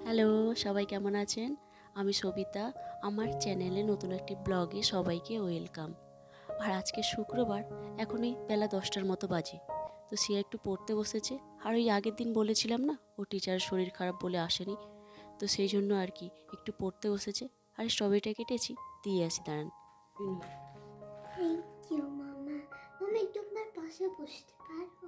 Hello, সবাই কেমন আছেন? আমি সবিতা। আমার চ্যানেলে নতুন একটি ব্লগে সবাইকে ওয়েলকাম। আর আজকে শুক্রবার, এখন এই বেলা 10টার মতো বাজে। তো সে একটু পড়তে বসেছে। আর ওই আগের দিন বলেছিলাম না, ও টিচারের শরীর খারাপ বলে আসেনি। তো সেই জন্য আর কি একটু পড়তে বসেছে। আর স্ট্রবেরিটা কেটেছি, দিয়ে আসি, দাঁড়ান। থ্যাংক ইউ মামা। মামা একটু আপনার পাশে বসতে পারবো?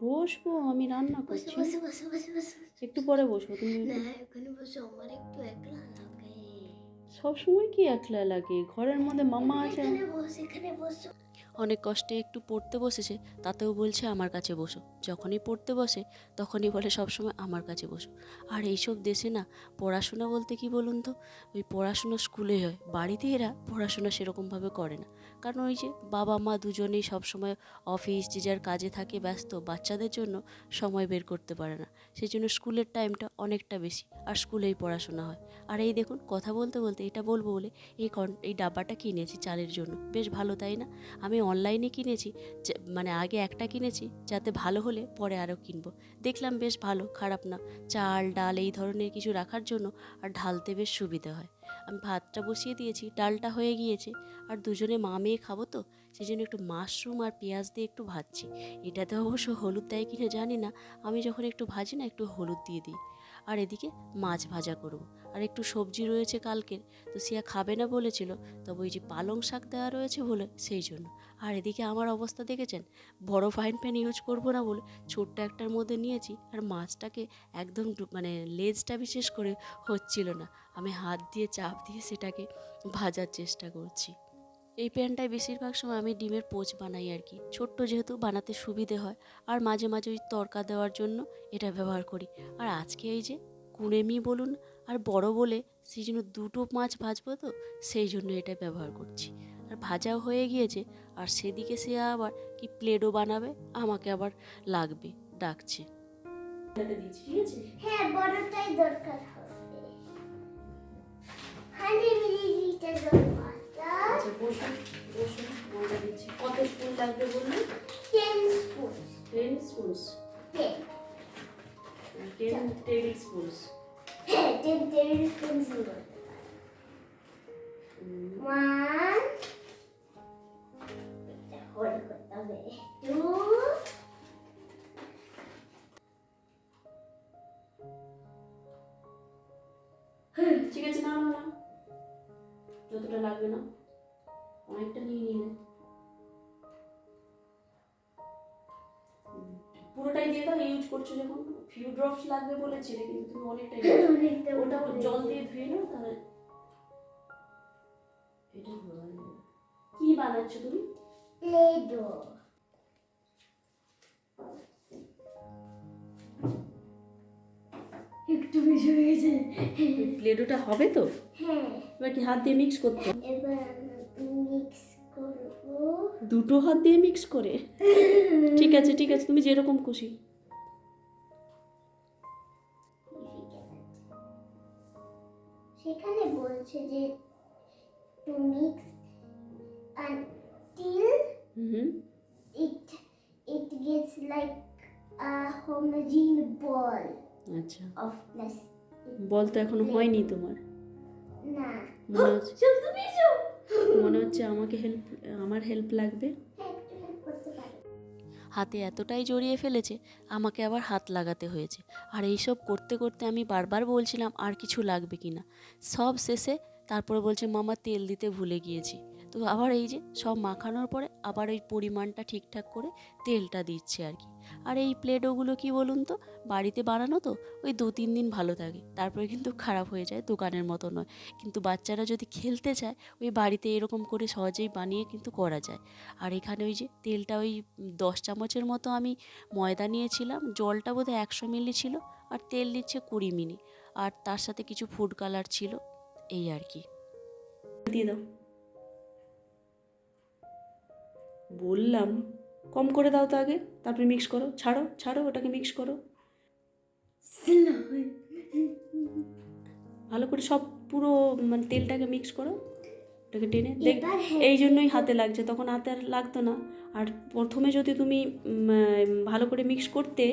বসবো, আমি রান্না বসো করছি। বসো বসো বসো বসো। একটু পরে বসবো, তুমি না, এখানে বসো, আমার একটু একলা লাগে। সব সময় কি একলা লাগে? ঘরের মধ্যে মামা আছে। এখানে বসো, এখানে বসো। অনেক কষ্টে একটু পড়তে বসেছে, তাতেও বলছে আমার কাছে বসো। যখনই পড়তে বসে তখনই বলে সবসময় আমার কাছে বসো। আর এইসব দেশে না, পড়াশোনা বলতে কি বলুন তো, ওই পড়াশোনা স্কুলে হয়, বাড়িতে এরা পড়াশোনা সেরকমভাবে করে না। কারণ ওই যে বাবা মা দুজনেই সবসময় অফিস যে যার কাজে থাকে ব্যস্ত, বাচ্চাদের জন্য সময় বের করতে পারে না। সেই জন্য স্কুলের টাইমটা অনেকটা বেশি, আর স্কুলেই পড়াশোনা হয়। আর এই দেখুন, কথা বলতে বলতে এটা বলবো বলে এই ডাব্বাটা কিনেছি চালের জন্য। বেশ ভালো, তাই না? আমি অনলাইনে কিনেছি, মানে আগে একটা কিনেছি যাতে ভালো হলে পরে আরও কিনবো। দেখলাম বেশ ভালো, খারাপ না। চাল ডাল এই ধরনের কিছু রাখার জন্য আর ঢালতে বেশ সুবিধা হয়। আমি ভাতটা বসিয়ে দিয়েছি, ডালটা হয়ে গিয়েছে। আর দুজনে মা মেয়ে খাবো তো, সেই জন্য একটু মাশরুম আর পেঁয়াজ দিয়ে একটু ভাজছি। এটাতে অবশ্য হলুদ দেয় কিনা জানি না, আমি যখন একটু ভাজি না একটু হলুদ দিয়ে দিই। আর এদিকে মাছ ভাজা করব। আর একটু সবজি রয়েছে কালকের, তো সিয়া খাবে না বলেছিল, তবে ওই যে পালং শাক দেওয়া রয়েছে বলে সেই জন্য। আর এদিকে আমার অবস্থা দেখেছেন, বড় ফ্রাইং প্যান ইউজ করবো না বলে ছোট্ট একটার মধ্যে নিয়েছি। আর মাছটাকে একদম মানে লেজটা বিশেষ করে হচ্ছিল না, আমি হাত দিয়ে চাপ দিয়ে সেটাকে ভাজার চেষ্টা করছি। এই প্যানটায় বেশিরভাগ সময় আমি ডিমের পোচ বানাই আর কি, ছোট্ট যেহেতু বানাতে সুবিধে হয়। আর মাঝে মাঝে ওই তড়কা দেওয়ার জন্য এটা ব্যবহার করি। আর আজকে এই যে কুড়েমি বলুন আর বড় বলে, সেই জন্য দুটো মাছ ভাজবো তো, সেই জন্য এটা ব্যবহার করছি। আর ভাজাও হয়ে গিয়েছে। আর সেদিকে সে আবার কি প্লেটও বানাবে, আমাকে আবার লাগবে, ডাকছে। ঠিক আছে। হ্যাঁ, বড়টাই দরকার হবে। 100 মিলিলিটার দরকার। আচ্ছা, বসুন বসুন, ময়দা দিচ্ছি। কত স্পুন লাগবে বলুন? 10 স্পুন। 10 স্পুনস। 10। 10 table spoons. হ্যাঁ, 10 টেবিল স্পুন দরকার। 1, হোল্ড করতে হবে। 2, ঠিক আছে, না না না, যতটা লাগবে না, অনেকটা নিয়ে নিন। পুরোটাই দিয়ে দাও, ইউজ করছো যখন। ফিউ ড্রপস লাগবে বলেছিলে, কিন্তু তুমি অনেকটাই অনেকটা ওটা জল দিয়ে ধুয়ে নাও তাহলে। এটা কি বানাচ্ছ তুমি? প্লে-ডো। একটু বেশি হয়ে গেছে। প্লেডোটা হবে তো? হ্যাঁ, এবার কি হাত দিয়ে মিক্স করতে? এবার মিক্স করবো। দুটো হাত দিয়ে মিক্স করে? ঠিক আছে ঠিক আছে, তুমি যেরকম খুশি। সেখানে বলছে যে to mix until hmm, it gets like a homogeneous ball আচ্ছা। of plastic. বল তো এখনো হয়নি তোমার? না, মনে হচ্ছে শুধু বিজু। মনে হচ্ছে আমার হেল্প লাগবে। হ্যাঁ, একটু help করতে পারো। হাতে এতটাই জড়িয়ে ফেলেছে, আমাকে আবার হাত লাগাতে হয়েছে। আর এইসব করতে করতে আমি বারবার বলছিলাম আর কিছু লাগবে কি না। সব শেষে তারপরে বলছে মামা তেল দিতে ভুলে গিয়েছি। তো আবার এই যে সব মাখানোর পরে আবার ওই পরিমাণটা ঠিকঠাক করে তেলটা দিচ্ছে আর কি। আর এই প্লেডোগুলো কি বলুন তো, বাড়িতে বানানো তো, ওই 2-3 দিন ভালো থাকে, তারপরে কিন্তু খারাপ হয়ে যায়, দোকানের মতো নয়। কিন্তু বাচ্চারা যদি খেলতে চায়, ওই বাড়িতে এরকম করে সহজেই বানিয়ে কিন্তু করা যায়। আর এখানে ওই যে তেলটা ওই 10 চামচের মতো আমি ময়দা নিয়েছিলাম, জলটা বোধহয় 100 মিলি ছিল, আর তেল নিচ্ছে 20 মিলি, আর তার সাথে কিছু ফুড কালার ছিল, এই আর কি। দিয়ে দাও, বললাম কম করে দাও তো আগে, তারপরে মিক্স করো। ছাড়ো ছাড়ো, ওটাকে মিক্স করো ভালো করে, সব পুরো মানে তেলটাকে মিক্স করো। ওটাকে টেনে দেখ, এবার এই জন্যই হাতে লাগছে, তখন হাতে আর লাগতো না। আর প্রথমে যদি তুমি ভালো করে মিক্স করতে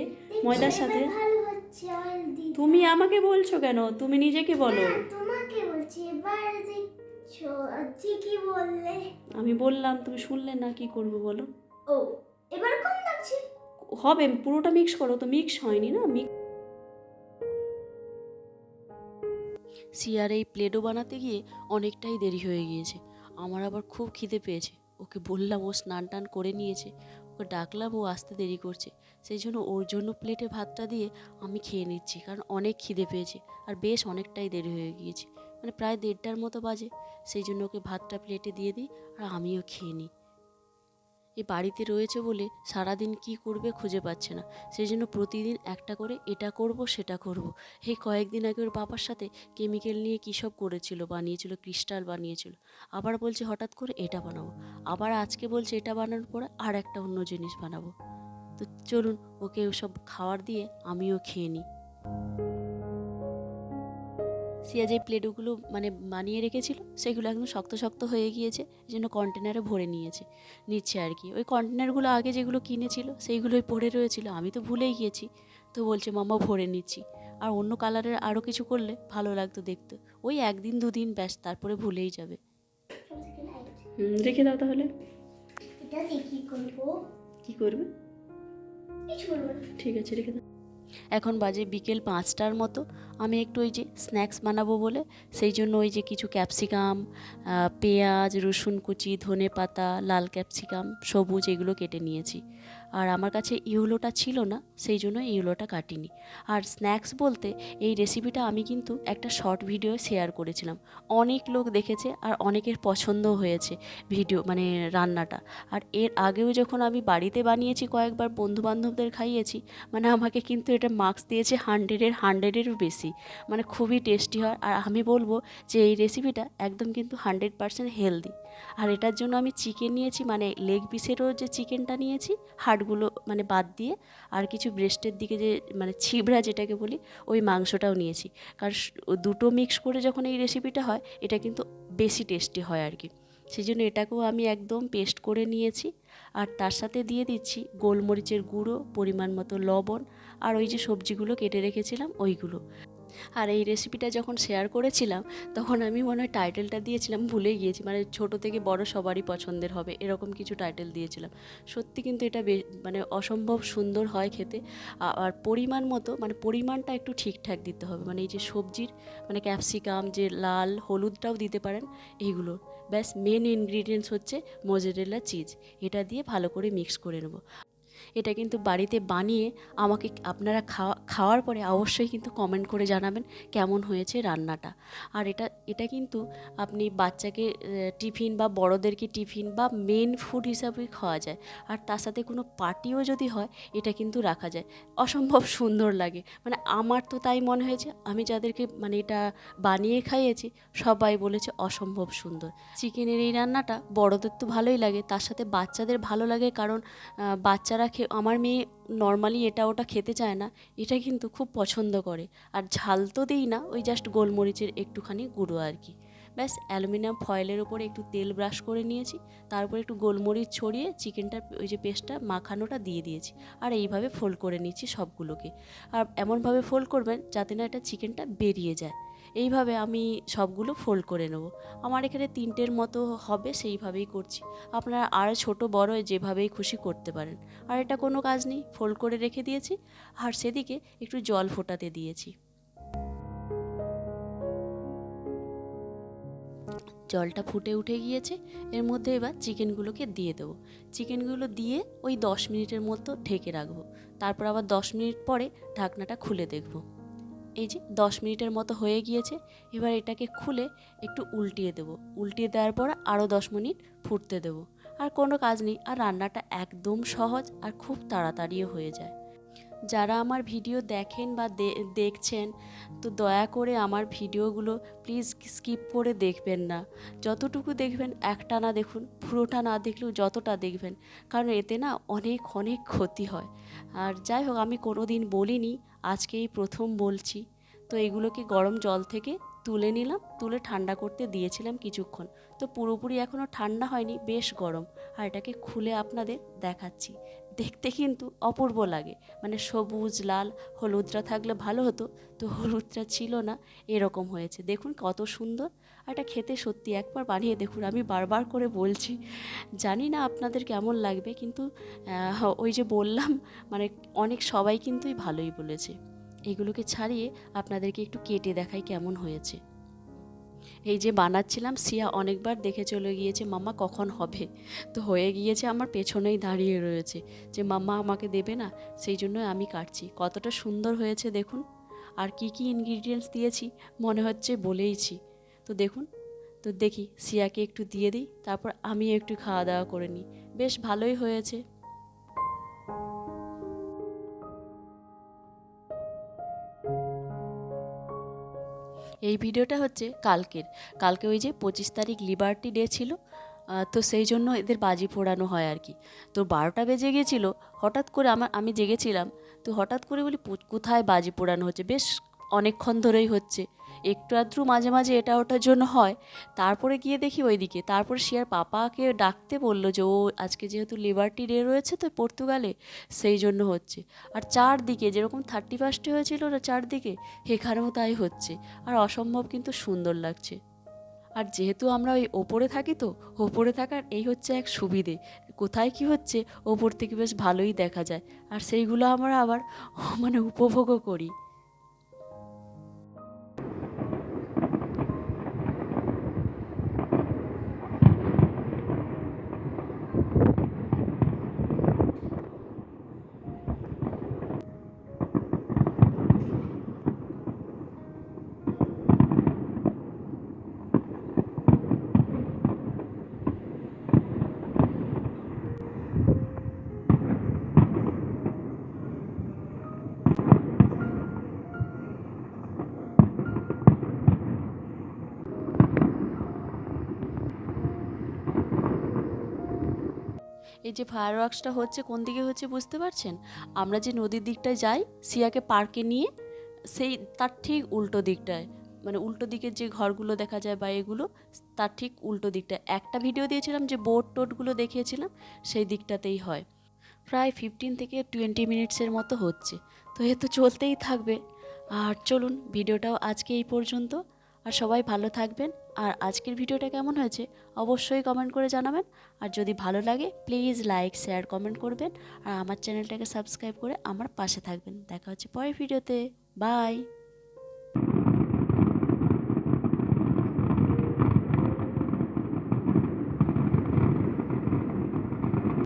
ময়দার সাথে। ভালো হচ্ছে অয়েল দিই। তুমি আমাকে বলছো কেন? তুমি নিজেকে বলো। তোমাকে বলছি, এবার দেখছো ঠিকই বললে। আমি বললাম, তুমি শুনলে না, কি করবো বলো? ও, এবার কম লাগছে। হবে, পুরোটা মিক্স করো, তো মিক্স হয়নি না। সিয়ার এই প্লেডো বানাতে গিয়ে অনেকটাই দেরি হয়ে গিয়েছে। আমার আবার খুব খিদে পেয়েছে। ওকে বললাম, ও স্নান টান করে নিয়েছে, ওকে ডাকলাম, ও আসতে দেরি করছে, সেই জন্য ওর জন্য প্লেটে ভাতটা দিয়ে আমি খেয়ে নিচ্ছি, কারণ অনেক খিদে পেয়েছে আর বেশ অনেকটাই দেরি হয়ে গিয়েছে, মানে প্রায় 1:30টার মতো বাজে। সেই জন্য ওকে ভাতটা প্লেটে দিয়ে দিই আর আমিও খেয়ে নিই। এই বাড়িতে রয়েছে বলে সারাদিন কি করবে খুঁজে পাচ্ছে না, সেই জন্য প্রতিদিন একটা করে এটা করব সেটা করব। এই কয়েকদিন আগে ওর বাবার সাথে কেমিক্যাল নিয়ে কী সব করেছিল, বানিয়েছিল, ক্রিস্টাল বানিয়েছিল। আবার বলছে হঠাৎ করে এটা বানাবো, আবার আজকে বলছে এটা বানানোর পরে আর একটা অন্য জিনিস বানাবো। তো চলুন ওকে ওসব খাওয়ার দিয়ে আমিও খেয়ে নিই। সিয়া যে প্লেটগুলো মানে বানিয়ে রেখেছিল সেগুলো একদম শক্ত শক্ত হয়ে গিয়েছে, এই জন্য কন্টেনারে ভরে নিচ্ছে আর কি। ওই কন্টেনারগুলো আগে যেগুলো কিনেছিল সেইগুলোই পড়ে রয়েছিল, আমি তো ভুলেই গিয়েছি। তো বলছে মাম্মা ভরে নিচ্ছি, আর অন্য কালারের আরও কিছু করলে ভালো লাগতো দেখতে। ওই 1-2 দিন ব্যাস, তারপরে ভুলেই যাবে। রেখে দাও তাহলে। এটা দিয়ে কি করবো? কি করবে? কিছু করবো না। ঠিক আছে, রেখে দাও। এখন বাজে বিকেল 5টার মতো। আমি একটু ওই যে স্ন্যাক্স বানাবো বলে সেই জন্য ওই যে কিছু ক্যাপসিকাম, পেঁয়াজ, রসুন কুচি, ধনে পাতা, লাল ক্যাপসিকাম, সবুজ, এগুলো কেটে নিয়েছি। আর আমার কাছে ইউলোটা ছিল না, সেই জন্য ইউলোটা কাটিনি। আর স্ন্যাক্স বলতে এই রেসিপিটা আমি কিন্তু একটা শর্ট ভিডিও শেয়ার করেছিলাম, অনেক লোক দেখেছে আর অনেকের পছন্দও হয়েছে ভিডিও, মানে রান্নাটা। আর এর আগেও যখন আমি বাড়িতে বানিয়েছি, কয়েকবার বন্ধুবান্ধবদের খাইয়েছি, মানে আমাকে কিন্তু এটা মার্কস দিয়েছে 100-এরও বেশি, মানে খুবই টেস্টি হয়। আর আমি বলবো যে এই রেসিপিটা একদম কিন্তু 100% হেলদি। আর এটার জন্য আমি চিকেন নিয়েছি, মানে লেগ পিসেরও যে চিকেনটা নিয়েছি, হাড়গুলো মানে বাদ দিয়ে, আর কিছু ব্রেস্টের দিকে যে মানে ছিবড়া যেটাকে বলি, ওই মাংসটাও নিয়েছি। কারণ দুটো মিক্স করে যখন এই রেসিপিটা হয়, এটা কিন্তু বেশি টেস্টি হয় আর কি। সেই জন্য এটাকেও আমি একদম পেস্ট করে নিয়েছি। আর তার সাথে দিয়ে দিচ্ছি গোলমরিচের গুঁড়ো, পরিমাণ মতো লবণ, আর ওই যে সবজিগুলো কেটে রেখেছিলাম ওইগুলো। আর এই রেসিপিটা যখন শেয়ার করেছিলাম তখন আমি মনে হয় টাইটেলটা দিয়েছিলাম, ভুলে গিয়েছি, মানে ছোট থেকে বড় সবারই পছন্দের হবে এরকম কিছু টাইটেল দিয়েছিলাম। সত্যি কিন্তু এটা মানে অসম্ভব সুন্দর হয় খেতে। আর পরিমাণ মতো, মানে পরিমাণটা একটু ঠিকঠাক দিতে হবে, মানে এই যে সবজির মানে ক্যাপসিকাম, যে লাল হলুদটাও দিতে পারেন, এইগুলো ব্যাস। মেন ইনগ্রিডিয়েন্টস হচ্ছে মোজারেলা চিজ, এটা দিয়ে ভালো করে মিক্স করে নেব। এটা কিন্তু বাড়িতে বানিয়ে আমাকে আপনারা খাওয়ার পরে অবশ্যই কিন্তু কমেন্ট করে জানাবেন কেমন হয়েছে রান্নাটা। আর এটা কিন্তু আপনি বাচ্চাকে টিফিন বা বড়োদেরকে টিফিন বা মেন ফুড হিসাবে খাওয়া যায়। আর তার সাথে কোনো পার্টিও যদি হয়, এটা কিন্তু রাখা যায়, অসম্ভব সুন্দর লাগে। মানে আমার তো তাই মনে হয়েছে, আমি যাদেরকে মানে এটা বানিয়ে খাইয়েছি সবাই বলেছে অসম্ভব সুন্দর। চিকেনের এই রান্নাটা বড়োদের তো ভালোই লাগে, তার সাথে বাচ্চাদের ভালো লাগে, কারণ বাচ্চারা আমার মেয়ে নর্মালি এটা ওটা খেতে চায় না, এটা কিন্তু খুব পছন্দ করে। আর ঝাল তো দিই না, ওই জাস্ট গোলমরিচের একটুখানি গুঁড়ো আর কি। ব্যাস অ্যালুমিনিয়াম ফয়েলের ওপরে একটু তেল ব্রাশ করে নিয়েছি, তারপরে একটু গোলমরিচ ছড়িয়ে চিকেনটার ওই যে পেস্টটা মাখানোটা দিয়ে দিয়েছি। আর এইভাবে ফোল্ড করে নিচ্ছি সবগুলোকে। আর এমনভাবে ফোল্ড করবেন যাতে না এটা চিকেনটা বেরিয়ে যায়। এইভাবে আমি সবগুলো ফোল্ড করে নেব। আমার এখানে 3টের মতো হবে, সেইভাবেই করছি। আপনারা আরও ছোট বড় যেভাবেই খুশি করতে পারেন। আর এটা কোনো কাজ নেই, ফোল্ড করে রেখে দিয়েছি। আর সেদিকে একটু জল ফোটাতে দিয়েছি। জলটা ফুটে উঠে গিয়েছে, এর মধ্যে এবার চিকেনগুলোকে দিয়ে দেবো। চিকেনগুলো দিয়ে ওই 10 মিনিটের মতো ঢেকে রাখবো। তারপর আবার 10 মিনিট পরে ঢাকনাটা খুলে দেখব। এই যে 10 মিনিটের মতো হয়ে গিয়েছে। এবার এটাকে খুলে একটু উল্টিয়ে দেবো। উল্টিয়ে দেওয়ার পর আরও 10 মিনিট ফুটতে দেবো। আর কোনো কাজ নেই, আর রান্নাটা একদম সহজ আর খুব তাড়াতাড়িও হয়ে যায়। যারা আমার ভিডিও দেখেন বা দেখছেন, তো দয়া করে আমার ভিডিওগুলো প্লিজ স্কিপ করে দেখবেন না। যতটুকু দেখবেন একটানা দেখুন, পুরোটা না দেখলেও যতটা দেখবেন, কারণ এতে না অনেক অনেক ক্ষতি হয়। আর যাই হোক, আমি কোনো দিন বলিনি, আজকেই প্রথম বলছি। তো এগুলোকে গরম জল থেকে তুলে নিলাম, তুলে ঠান্ডা করতে দিয়েছিলাম কিছুক্ষণ। তো পুরোপুরি এখনও ঠান্ডা হয়নি, বেশ গরম। আর এটাকে খুলে আপনাদের দেখাচ্ছি। দেখতে কিন্তু অপূর্ব লাগে, মানে সবুজ লাল হলুদটা থাকলে ভালো হতো, তো হলুদটা ছিল না, এরকম হয়েছে। দেখুন কত সুন্দর। আর এটা খেতে সত্যি একবার বানিয়ে দেখুন, আমি বারবার করে বলছি। জানি না আপনাদের কেমন লাগবে, কিন্তু ওই যে বললাম, মানে অনেক সবাই কিন্তুই ভালোই বলেছে। এগুলোকে ছাড়িয়ে আপনাদেরকে একটু কেটে দেখাই কেমন হয়েছে। এই যে বানাচ্ছিলাম, সিয়া অনেকবার দেখে চলে গিয়েছে মাম্মা কখন হবে। তো হয়ে গিয়েছে, আমার পেছনেই দাঁড়িয়ে রয়েছে যে মাম্মা আমাকে দেবে না, সেই জন্য আমি কাটছি। কতটা সুন্দর হয়েছে দেখুন। আর কি কি ইনগ্রিডিয়েন্টস দিয়েছি মনে হচ্ছে বলেইছি। তো দেখুন, তো দেখি সিয়াকে একটু দিয়ে দিই, তারপর আমি একটু খাওয়া দাওয়া করে নিই। বেশ ভালোই হয়েছে। এই ভিডিওটা হচ্ছে কালকে ওই যে 25 তারিখ লিবার্টি ডে ছিল। তো সেই জন্য এদের বাজি পোড়ানো হয় আর কি। তো 12টা বেজে গিয়েছিল, হঠাৎ করে আমি জেগেছিলাম। তো হঠাৎ করে বলি কোথায় বাজি পোড়ানো হচ্ছে, বেশ অনেকক্ষণ ধরেই হচ্ছে, একটু আধটু মাঝে মাঝে এটা ওটার জন্য হয়। তারপরে গিয়ে দেখি ওইদিকে, তারপর শিয়ার পাপাকে ডাকতে বললো যে ও আজকে যেহেতু লিবার্টি ডে রয়েছে তো পর্তুগালে, সেই জন্য হচ্ছে। আর চারদিকে যেরকম 31 হয়েছিল না চারদিকে, এখানেও তাই হচ্ছে। আর অসম্ভব কিন্তু সুন্দর লাগছে। আর যেহেতু আমরা ওই ওপরে থাকি, তো ওপরে থাকার এই হচ্ছে এক সুবিধে, কোথায় কি হচ্ছে ওপর থেকে বেশ ভালোই দেখা যায়। আর সেইগুলো আমরা আবার মানে উপভোগও করি। এই যে ফায়ার ওয়ার্কসটা হচ্ছে কোন দিকে হচ্ছে বুঝতে পারছেন? আমরা যে নদীর দিকটায় যাই সিয়াকে পার্কে নিয়ে, সেই তার ঠিক উল্টো দিকটায়, মানে উল্টো দিকের যে ঘরগুলো দেখা যায় বা এগুলো, তার ঠিক উল্টো দিকটায় একটা ভিডিও দিয়েছিলাম যে বোট টোটগুলো দেখিয়েছিলাম, সেই দিকটাতেই হয়। প্রায় 15 থেকে 20 মিনিটসের মতো হচ্ছে। তো এ তো চলতেই থাকবে। আর চলুন, ভিডিওটাও আজকে এই পর্যন্ত। আর সবাই ভালো থাকবেন। আর আজকের ভিডিওটা কেমন হয়েছে অবশ্যই কমেন্ট করে জানাবেন। আর যদি ভালো লাগে প্লিজ লাইক শেয়ার কমেন্ট করবেন। আর আমার চ্যানেলটাকে সাবস্ক্রাইব করে আমার পাশে থাকবেন। দেখা হচ্ছে পরের ভিডিওতে। বাই।